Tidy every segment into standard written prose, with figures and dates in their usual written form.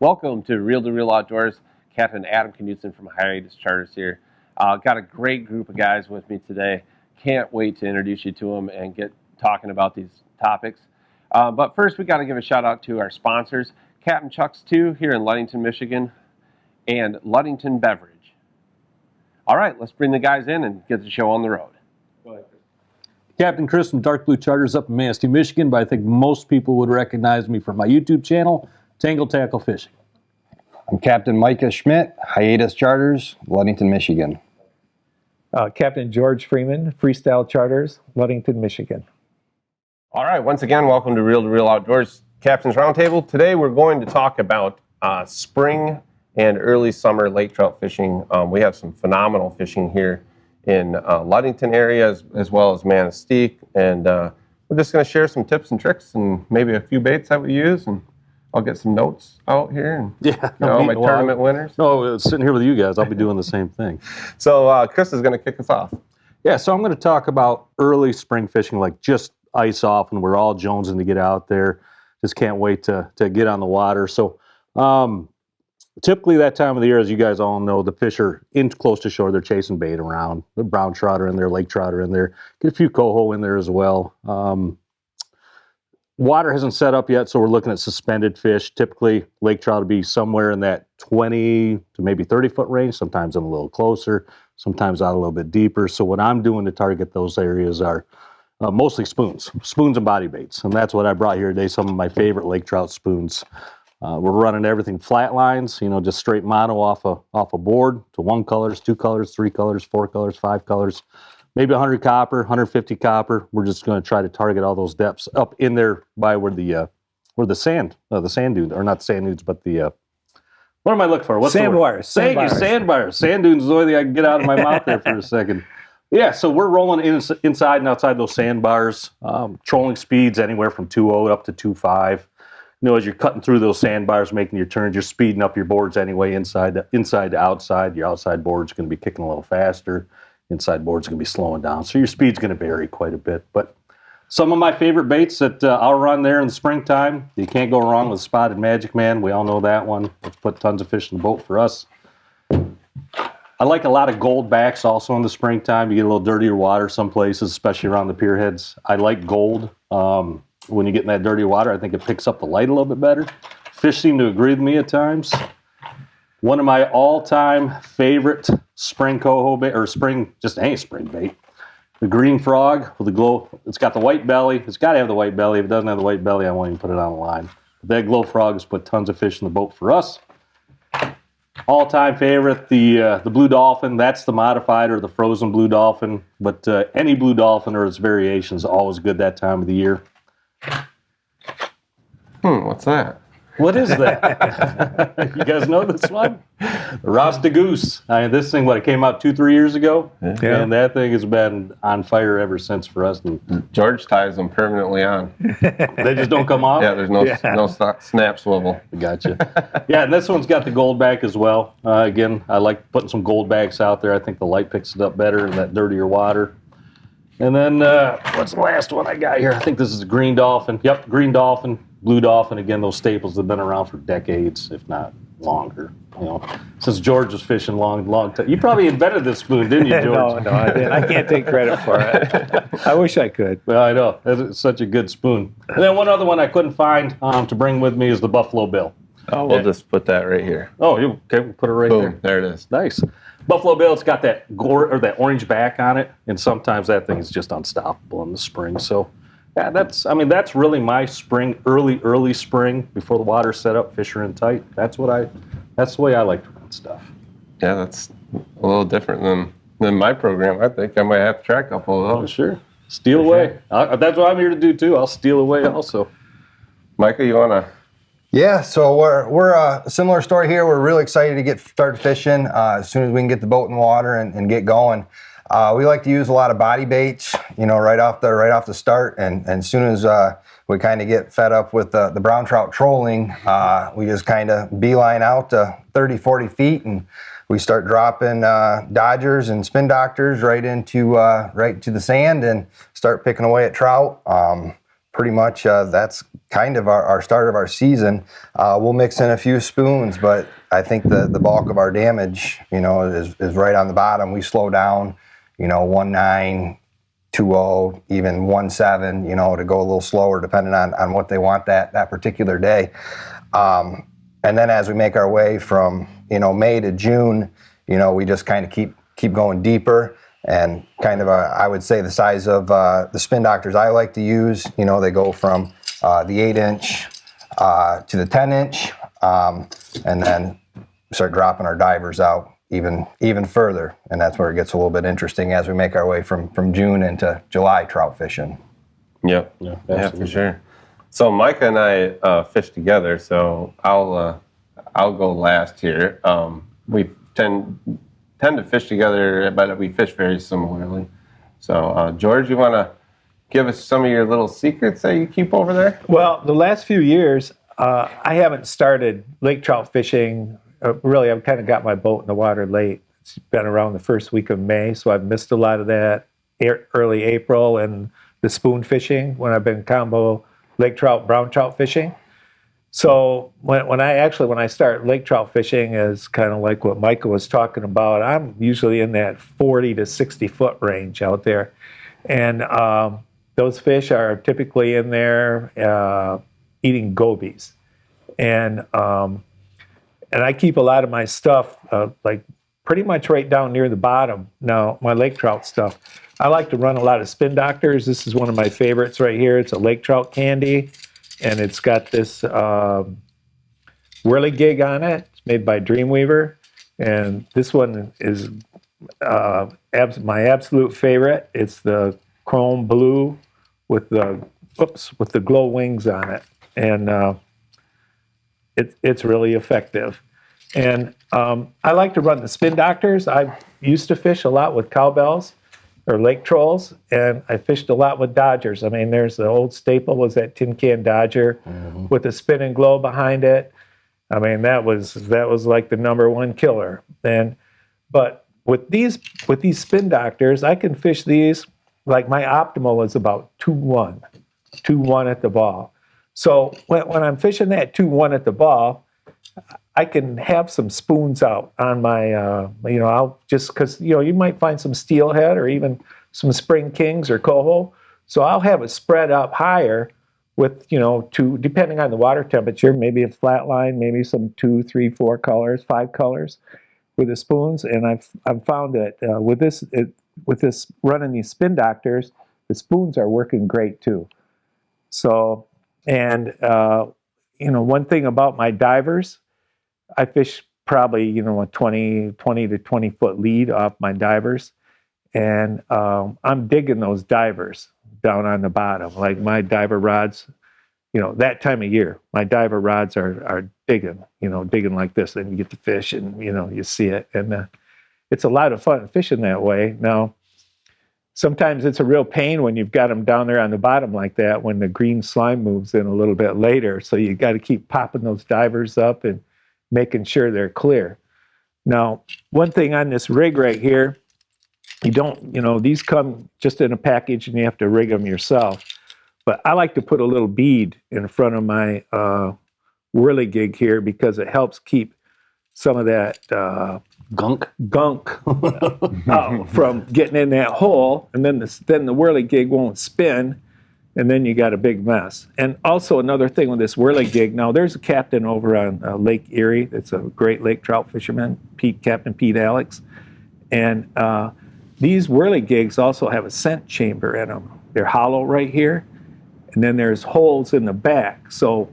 Welcome to Reel Outdoors. Captain Adam Knudsen from Hiatus Charters here. Got a great group of guys with me today. Can't wait to introduce you to them and get talking about these topics. But first, we got to give a shout out to our sponsors, Captain Chuck's 2 here in Ludington, Michigan, and Ludington Beverage. All right, let's bring the guys in and get the show on the road. Captain Chris from Dark Blue Charters up in Manistee, Michigan, but I think most people would recognize me from my YouTube channel, Tangle Tackle Fishing. I'm Captain Micah Schmidt, Hiatus Charters, Ludington, Michigan. Captain George Freeman, Freestyle Charters, Ludington, Michigan. All right, once again, welcome to Reel Outdoors Captain's Roundtable. Today we're going to talk about spring and early summer lake trout fishing. We have some phenomenal fishing here in Ludington area as well as Manistee, and we're just going to share some tips and tricks and maybe a few baits that we use, and I'll get some notes out here and my tournament winners. No, sitting here with you guys, I'll be doing the same thing. So Chris is going to kick us off. Yeah, so I'm going to talk about early spring fishing, like just ice off, and we're all jonesing to get out there. Just can't wait to get on the water. So typically that time of the year, as you guys all know, the fish are in close to shore. They're chasing bait around. The brown trout are in there, lake trout are in there. Get a few coho in there as well. Water hasn't set up yet, so we're looking at suspended fish. Typically, lake trout will be somewhere in that 20 to maybe 30-foot range, sometimes in a little closer, sometimes out a little bit deeper. So what I'm doing to target those areas are mostly spoons and body baits. And that's what I brought here today, some of my favorite lake trout spoons. We're running everything flat lines, just straight mono off a board to 1 colors, 2 colors, 3 colors, 4 colors, 5 colors. Maybe 100 copper, 150 copper. We're just going to try to target all those depths up in there by where the sand dunes, or not sand dunes, but the what am I looking for? What's sandbars. Thank you, sandbars. Sand dunes is the only thing I can get out of my mouth there for a second. Yeah, so we're rolling inside and outside those sandbars. Trolling speeds anywhere from 2.0 up to 2.5. As you're cutting through those sandbars, making your turns, you're speeding up your boards anyway, inside to outside. Your outside board's going to be kicking a little faster. Inside board's going to be slowing down. So your speed's going to vary quite a bit. But some of my favorite baits that I'll run there in the springtime, you can't go wrong with Spotted Magic Man. We all know that one. It's put tons of fish in the boat for us. I like a lot of gold backs also in the springtime. You get a little dirtier water some places, especially around the pier heads. I like gold. When you get in that dirty water, I think it picks up the light a little bit better. Fish seem to agree with me at times. One of my all-time favorite spring coho bait, or just any spring bait, the green frog with the glow. It's got the white belly. It's got to have the white belly. If it doesn't have the white belly, I won't even put it on the line. But that glow frog has put tons of fish in the boat for us. All-time favorite, the blue dolphin. That's the modified or the frozen blue dolphin. But any blue dolphin or its variations is always good that time of the year. What's that? What is that? You guys know this one? The Rasta Goose. This thing, it came out 2-3 years ago? Yeah. And that thing has been on fire ever since for us. And George ties them permanently on. They just don't come off? Yeah, there's no snap swivel. Gotcha. Yeah, and this one's got the gold back as well. Again, I like putting some gold backs out there. I think the light picks it up better in that dirtier water. And then, what's the last one I got here? I think this is a green dolphin. Yep, green dolphin, blue dolphin. Again, those staples have been around for decades, if not longer. Since George was fishing long time. You probably invented this spoon, didn't you, George? No, I didn't. I can't take credit for it. I wish I could. Well, I know. It's such a good spoon. And then one other one I couldn't find to bring with me is the Buffalo Bill. Oh, we'll just put that right here. Oh, okay. We'll put it right Boom, there it is. Nice. Buffalo Bill, it's got that that orange back on it, and sometimes that thing is just unstoppable in the spring. So, yeah, that's really my spring, early spring before the water's set up, fish are in tight. That's the way I like to run stuff. Yeah, that's a little different than my program. I think I might have to try a couple of those. Oh, sure. Steal away. Sure. That's what I'm here to do too. I'll steal away also. Micah, you wanna? Yeah, so we're a similar story here. We're really excited to get started fishing as soon as we can get the boat in the water and get going. We like to use a lot of body baits, right off the start. And as soon as we kind of get fed up with the brown trout trolling, we just kind of beeline out to 30, 40 feet, and we start dropping dodgers and spin doctors right into the sand and start picking away at trout. pretty much that's kind of our start of our season. We'll mix in a few spoons, but I think the bulk of our damage, is right on the bottom. We slow down, 1.9, 2.0, even 1.7, to go a little slower depending on what they want that particular day. And then as we make our way from, May to June, we just kind of keep going deeper. And kind of, I would say the size of the spin doctors I like to use, they go from the 8-inch to the 10-inch, and then start dropping our divers out even further. And that's where it gets a little bit interesting as we make our way from June into July trout fishing. Yep. Yeah, for sure. So Micah and I fish together, so I'll go last here. We tend to fish together, but we fish very similarly. So, George, you want to give us some of your little secrets that you keep over there? Well, the last few years, I haven't started lake trout fishing. Really, I've kind of got my boat in the water late. It's been around the first week of May, so I've missed a lot of that early April and the spoon fishing when I've been combo lake trout, brown trout fishing. So when I start lake trout fishing, is kind of like what Micah was talking about. I'm usually in that 40 to 60 foot range out there, and those fish are typically in there eating gobies, and I keep a lot of my stuff like pretty much right down near the bottom. Now my lake trout stuff, I like to run a lot of spin doctors. This is one of my favorites right here. It's a lake trout candy. And it's got this whirligig on it. It's made by Dreamweaver. And this one is my absolute favorite. It's the chrome blue with the glow wings on it. And it's really effective. And I like to run the spin doctors. I used to fish a lot with cowbells or lake trolls, and I fished a lot with dodgers. I mean, there's the old staple was that tin can dodger with the spin and glow behind it. I mean, that was like the number one killer. But with these spin doctors, I can fish these, like my optimal is about 2-1 at the ball. So when I'm fishing that 2-1 at the ball, I can have some spoons out on my, I'll just, because, you might find some steelhead or even some spring kings or coho. So I'll have it spread up higher with, depending on the water temperature, maybe a flat line, maybe some 2, 3, 4 colors, 5 colors with the spoons. And I've found that with this running these spin doctors, the spoons are working great too. So, and, one thing about my divers, I fish probably, a 20 to 20 foot lead off my divers. And I'm digging those divers down on the bottom. Like my diver rods, that time of year, my diver rods are digging like this. Then you get the fish and, you see it. And it's a lot of fun fishing that way. Now, sometimes it's a real pain when you've got them down there on the bottom like that, when the green slime moves in a little bit later. So you got to keep popping those divers up and making sure they're clear. Now, one thing on this rig right here, these come just in a package and you have to rig them yourself. But I like to put a little bead in front of my whirligig here because it helps keep some of that Gunk from getting in that hole, and then the whirligig won't spin, and then you got a big mess. And also another thing with this whirligig, now there's a captain over on Lake Erie that's a great lake trout fisherman, Captain Pete Alex, and these whirligigs also have a scent chamber in them. They're hollow right here, and then there's holes in the back. So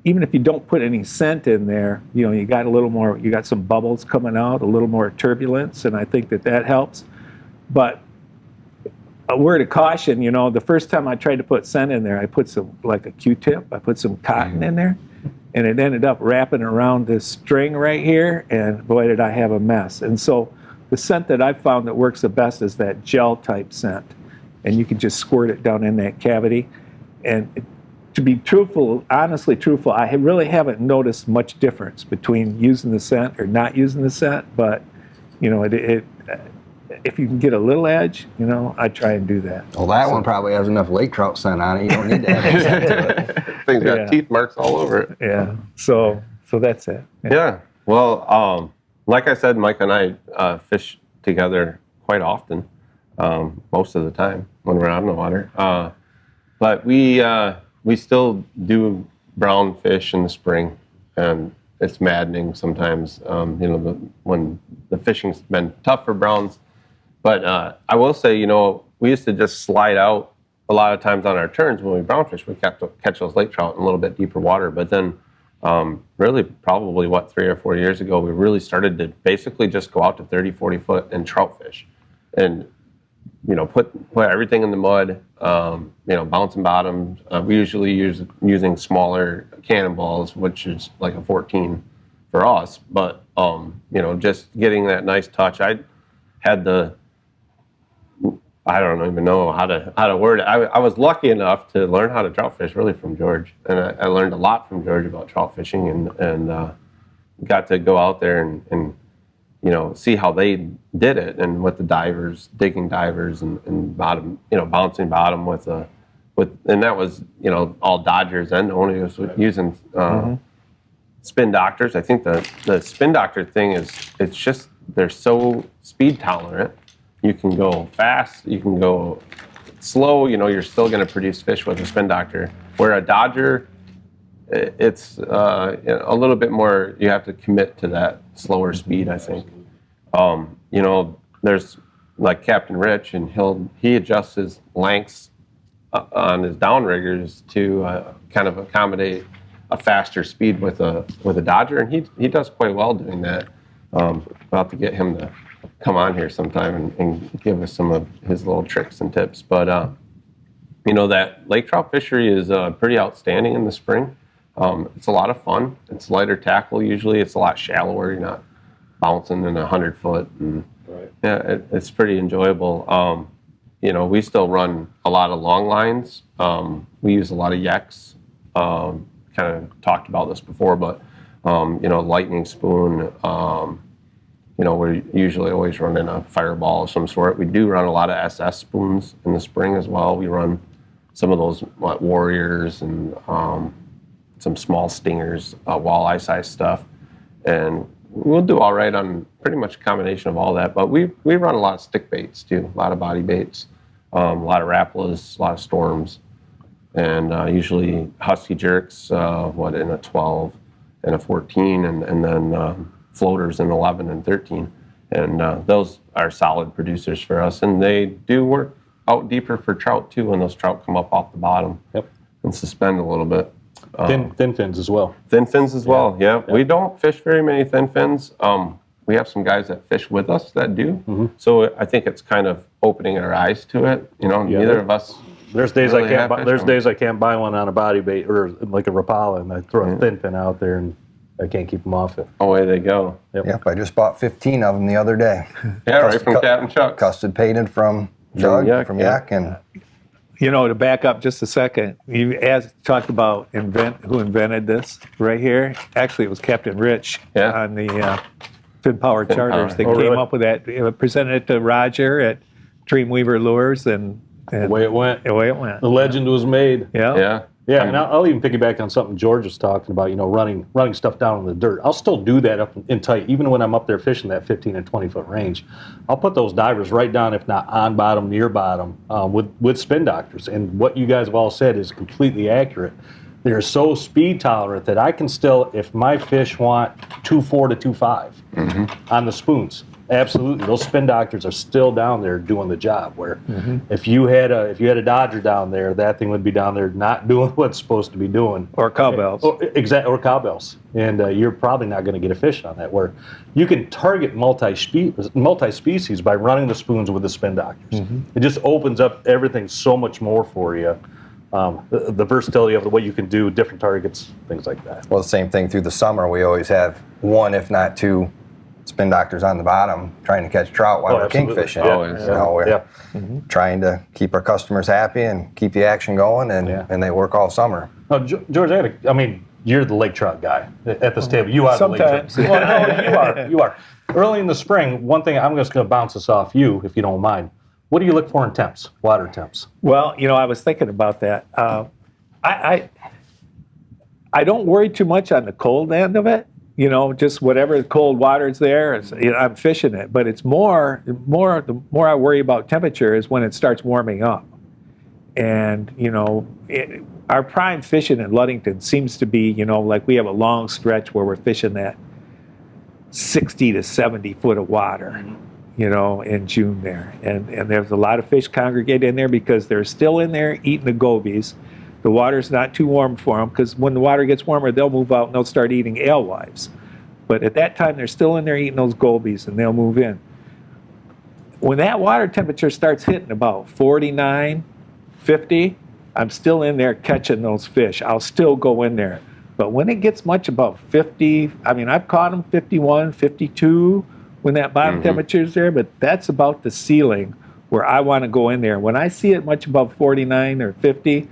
even if you don't put any scent in there, you got a little more, you got some bubbles coming out, a little more turbulence, and I think that helps. But a word of caution, the first time I tried to put scent in there, I put some, like a Q-tip, I put some cotton in there, and it ended up wrapping around this string right here, and boy, did I have a mess. And so the scent that I've found that works the best is that gel type scent, and you can just squirt it down in that cavity. And to be honestly truthful, I really haven't noticed much difference between using the scent or not using the scent, but if you can get a little edge, I try and do that. Well, that one probably has enough lake trout scent on it. You don't need to add any scent to it. Thing's got Yeah. teeth marks all over it. Yeah. So that's it. Yeah. Well, like I said, Mike and I fish together quite often, most of the time when we're out in the water. But we still do brown fish in the spring, and it's maddening sometimes. When the fishing's been tough for browns. But I will say, we used to just slide out a lot of times on our turns when we brown fish. We catch those lake trout in a little bit deeper water. But then, really, probably 3 or 4 years ago, we really started to basically just go out to 30, 40 foot and trout fish, and put everything in the mud. Bouncing bottoms. We usually using smaller cannonballs, which is like a 14 for us. But just getting that nice touch. I don't even know how to word it. I was lucky enough to learn how to trout fish really from George, and I learned a lot from George about trout fishing, and got to go out there and see how they did it, and with the divers, digging divers, and bottom, bouncing bottom with and that was all Dodgers and only was using spin doctors. I think the spin doctor thing it's just they're so speed tolerant. You can go fast, you can go slow. You're still going to produce fish with a spin doctor. Where a Dodger, it's a little bit more. You have to commit to that slower speed, I think. There's like Captain Rich, and he adjusts his lengths on his downriggers to kind of accommodate a faster speed with a Dodger, and he does quite well doing that. We'll have to get him to come on here sometime and give us some of his little tricks and tips. But that lake trout fishery is pretty outstanding in the spring. It's a lot of fun. It's lighter tackle usually. It's a lot shallower. You're not bouncing in 100 foot, and it's pretty enjoyable. We still run a lot of long lines. We use a lot of yaks. Kind of talked about this before, but lightning spoon. We're usually always running a fireball of some sort. We do run a lot of SS spoons in the spring as well. We run some of those warriors and some small stingers, walleye size stuff, and we'll do all right on pretty much a combination of all that. But we run a lot of stick baits too, a lot of body baits, a lot of Rapalas, a lot of storms, and usually husky jerks, in a 12 and a 14, and then floaters in 11 and 13. And those are solid producers for us. And they do work out deeper for trout too when those trout come up off the bottom and suspend a little bit. Thin fins as well. Thin fins as well, yeah. We don't fish very many thin fins. We have some guys that fish with us that do. Mm-hmm. So I think it's kind of opening our eyes to it. Neither of us. There's days really I can't buy one on a body bait or like a Rapala, and I throw a thin fin out there and I can't keep them off it. Away they go. Yep, I just bought 15 of them the other day. Yeah, right from Captain Chuck. Custard painted from Doug, from Yak, and To back up just a second, you talked about who invented this right here. Actually, it was Captain Rich on the Fin Power Charters that came up with that. Presented it to Roger at Dreamweaver Lures, and away it went. The legend was made. Yeah. Yeah, and I'll even piggyback on something George was talking about, running stuff down in the dirt. I'll still do that up in tight, even when I'm up there fishing that 15 and 20 foot range. I'll put those divers right down, if not on bottom, near bottom, with spin doctors. And what you guys have all said is completely accurate. They're so speed tolerant that I can still, if my fish want 2.4 to 2.5 on the spoons, absolutely, those spin doctors are still down there doing the job. Where if you had a Dodger down there, that thing would be down there not doing what it's supposed to be doing, or cowbells, or cowbells, and you're probably not going to get a fish on that. Where you can target multi-species by running the spoons with the spin doctors. It just opens up everything so much more for you. The versatility of what you can do, different targets, things like that. Well, the same thing through the summer. We always have one, if not two, spin doctors on the bottom trying to catch trout while we're kingfishing. We're trying to keep our customers happy and keep the action going, and they work all summer. George, you're the lake trout guy at this table. You are Sometimes. the lake trout. Well, no, you are. Early in the spring, one thing I'm just going to bounce this off you, if you don't mind. What do you look for in temps, water temps? Well, I was thinking about that. I don't worry too much on the cold end of it. Just whatever cold water's there, I'm fishing it. But it's the more I worry about temperature is when it starts warming up. And, our prime fishing in Ludington seems to be, like we have a long stretch where we're fishing that 60 to 70 foot of water, in June there. And there's a lot of fish congregate in there because they're still in there eating the gobies. The water's not too warm for them because when the water gets warmer, they'll move out and they'll start eating alewives. But at that time, they're still in there eating those gobies and they'll move in. When that water temperature starts hitting about 49, 50, I'm still in there catching those fish. I'll still go in there. But when it gets much above 50, I've caught them 51, 52 when that bottom temperature is there, but that's about the ceiling where I want to go in there. When I see it much above 49 or 50,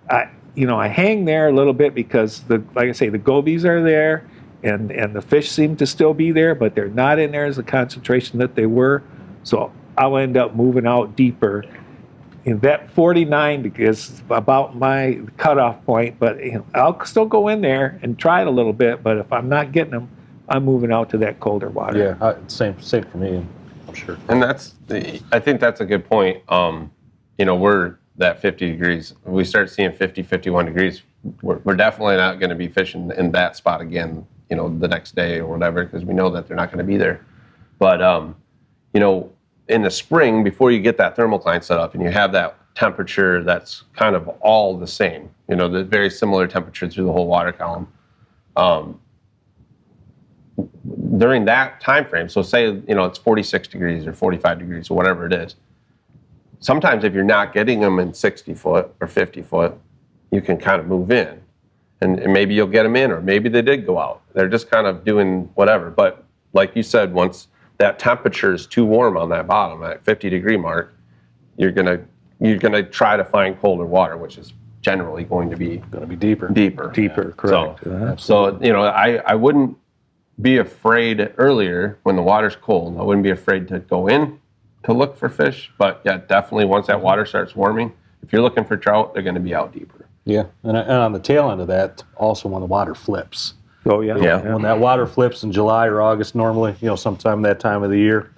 I hang there a little bit because, like I say, the gobies are there and the fish seem to still be there, but they're not in there as a concentration that they were. So I'll end up moving out deeper. And that 49 is about my cutoff point, but I'll still go in there and try it a little bit. But if I'm not getting them, I'm moving out to that colder water. Yeah, same for me, I'm sure. And I think that's a good point. We're that 50 degrees. We start seeing 50, 51 degrees. We're definitely not going to be fishing in that spot again, the next day or whatever, because we know that they're not going to be there. But, in the spring, before you get that thermocline set up and you have that temperature that's kind of all the same, the very similar temperature through the whole water column, during that time frame, so say, it's 46 degrees or 45 degrees or whatever it is, sometimes if you're not getting them in 60 foot or 50 foot, you can kind of move in. And maybe you'll get them in, or maybe they did go out. They're just kind of doing whatever. But like you said, once that temperature is too warm on that bottom, at 50 degree mark, you're gonna try to find colder water, which is generally going to be deeper. Deeper, correct. So I wouldn't be afraid earlier when the water's cold. I wouldn't be afraid to go in to look for fish, but yeah, definitely once that water starts warming, if you're looking for trout, they're going to be out deeper. Yeah, and on the tail end of that, also when the water flips. Oh, yeah. Yeah. When that water flips in July or August normally, sometime that time of the year,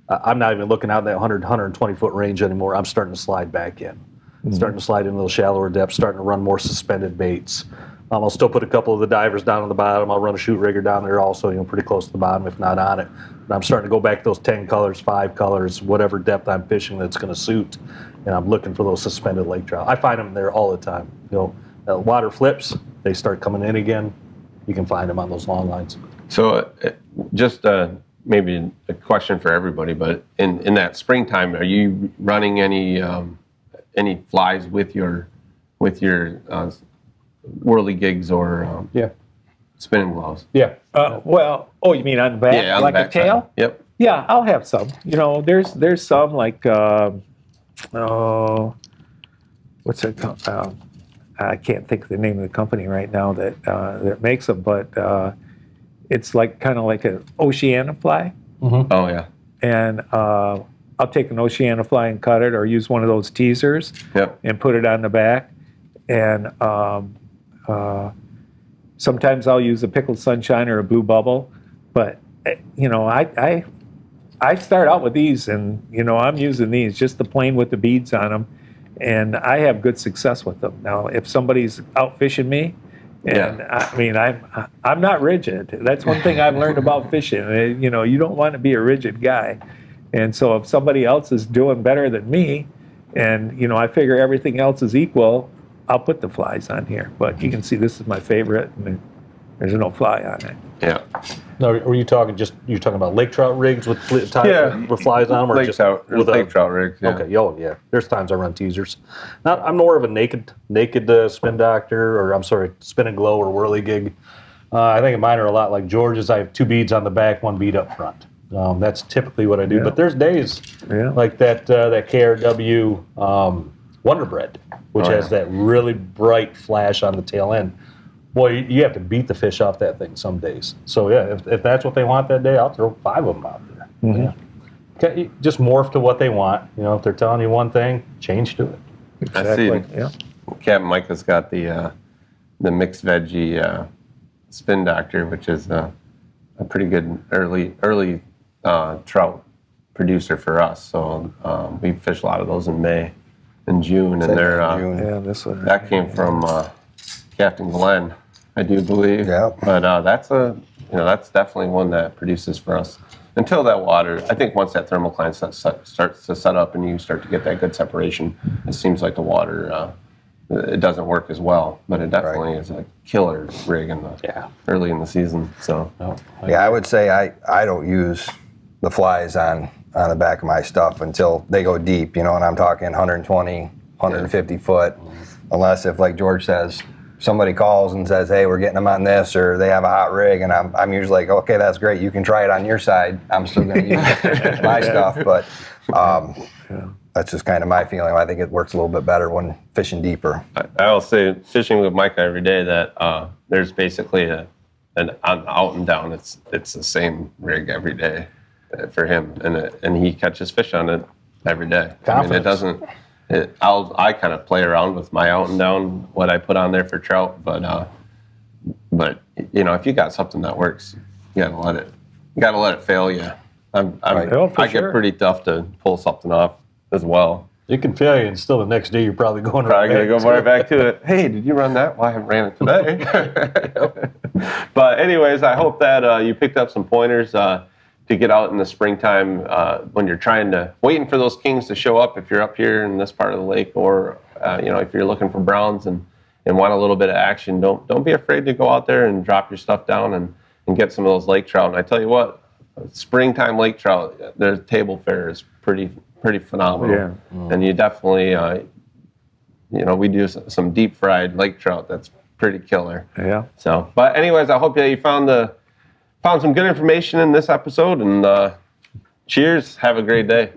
I'm not even looking out that 100, 120 foot range anymore. I'm starting to slide back in. Starting to slide into those shallower depths, starting to run more suspended baits. I'll still put a couple of the divers down on the bottom. I'll run a shoot rigger down there also, pretty close to the bottom, if not on it. But I'm starting to go back to those 10 colors, 5 colors, whatever depth I'm fishing that's going to suit. And I'm looking for those suspended lake trout. I find them there all the time. Water flips, they start coming in again. You can find them on those long lines. So just maybe a question for everybody, but in that springtime, are you running any flies with your whirly gigs or spinning gloves? Yeah. You mean on the back, on like the back a tail? side. Yep. Yeah, I'll have some. There's some like what's it called? I can't think of the name of the company right now that makes them, but it's like kind of like an Oceana fly. Mm-hmm. Oh yeah. And I'll take an Oceana fly and cut it, or use one of those teasers and put it on the back. And sometimes I'll use a pickled sunshine or a blue bubble, but I start out with these, and I'm using these, just the plain with the beads on them, and I have good success with them. Now, if somebody's out fishing me, and I'm not rigid. That's one thing I've learned about fishing. You don't want to be a rigid guy, and so if somebody else is doing better than me, and I figure everything else is equal, I'll put the flies on here. But you can see this is my favorite, and there's no fly on it. Yeah. Now, were you talking about lake trout rigs with with flies on them, or lake just trout, with lake trout rigs? Yeah. Okay. Oh yeah. There's times I run teasers. I'm more of a naked spin doctor, or spin and glow or whirly gig. I think mine are a lot like George's. I have 2 beads on the back, 1 bead up front. That's typically what I do. Yeah. But there's days like that KRW Wonder Bread, which has that really bright flash on the tail end. boy, you have to beat the fish off that thing some days. So yeah, if that's what they want that day, I'll throw 5 of them out there. Mm-hmm. Yeah. Okay, just morph to what they want. If they're telling you one thing, change to it. Exactly. I see. Yeah. Captain Micah's got the mixed veggie spin doctor, which is a pretty good early trout producer for us. So we fish a lot of those in May and June, and they're Yeah, this one. that came from Captain Glenn, I do believe. Yeah. But that's that's definitely one that produces for us. Until that water, I think once that thermocline starts to set up and you start to get that good separation, it seems like the water it doesn't work as well. But it definitely is a killer rig early in the season. So Yeah, I would say I don't use the flies on the back of my stuff until they go deep, and I'm talking 120, 150 foot, unless if, like George says, somebody calls and says, hey, we're getting them on this, or they have a hot rig, and I'm usually like, okay, that's great, you can try it on your side, I'm still going to use my stuff, but that's just kind of my feeling. I think it works a little bit better when fishing deeper. I will say, fishing with Micah every day, that there's basically an out and down, it's the same rig every day for him, and he catches fish on it every day. Confidence. I mean, it doesn't. I kind of play around with my out and down, what I put on there for trout, but if you got something that works, you gotta let it fail you. I get pretty tough to pull something off as well. It can fail you, and still the next day you're probably going Probably gonna go right back to it. Hey, did you run that? Well, I haven't ran it today. But anyways, I hope that you picked up some pointers to get out in the springtime when you're waiting for those kings to show up. If you're up here in this part of the lake, or if you're looking for browns and want a little bit of action, don't be afraid to go out there and drop your stuff down and get some of those lake trout. And I tell you what, springtime lake trout, their table fare is pretty phenomenal. Yeah. And you definitely, we do some deep fried lake trout that's pretty killer. Yeah. So, but anyways, I hope that you found some good information in this episode, and cheers. Have a great day.